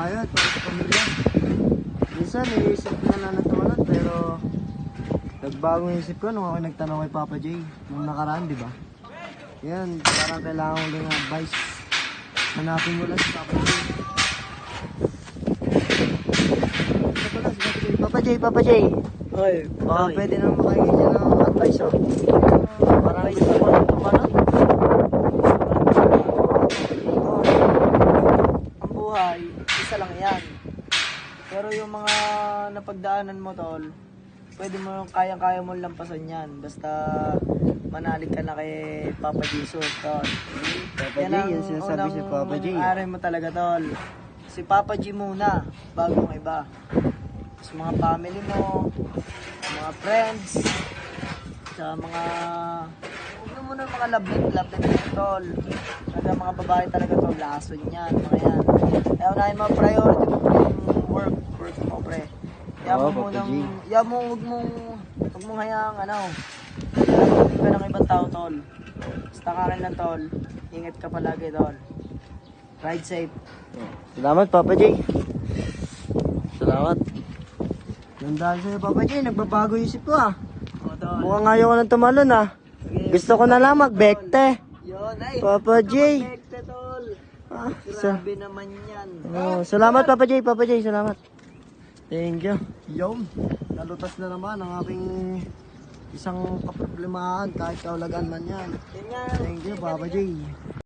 bayad para sa pamilya. Minsan, iisip ko na natulan, pero nagbagong isip ko nung ako nagtanong kay Papa J nung nakaraan, di ba? Yan, parang kailangan ko ng advice. Hanapin mo lang si Papa J. Papa J. Ay, Baka pwede naman makikita dyan ng advice, oh. Parang gusto ko lang tumalon. ang buhay, isa lang yan. Pero yung mga napagdaanan mo, tol, pwede mo, kayang-kaya mo lampasan yan. Basta manalig ka na kay Papa Jesus, tol. Papa J, yan sinasabi si Papa J. Aray mo talaga, tol. Si Papa G muna, bago ang iba. Sa mga family mo, mga friends, sa mga, huwag na muna mga labit, tol. Talaga mga babae talaga, tol, lason yan, mga yan. Kaya unahin mo, priority mo pa yung work mo, pre. Kaya mo Papa munang, G. kaya mo, huwag mong hayang, hindi ka ng ibang tao, tol. Basta ka rin lang, tol. Ingat ka palagi, tol. Ride safe. Salamat, Papa J. Salamat. Nang dahil sa'yo, Papa J, nagbabago yung isip ko, ah. O, tol. Mukhang ayaw ko nang tumalon, ah. Sige, Gusto ko na lang magbekte. Yun, ay. Papa J. Perfecto, tol. Ah, Grabe naman yan. oh, salamat, Papa J. Papa J, salamat. Thank you. Yum. Nalutas na naman ang aking isang kaproblemahan kahit kaulagan man yan. Yun nga. Thank you, Papa J.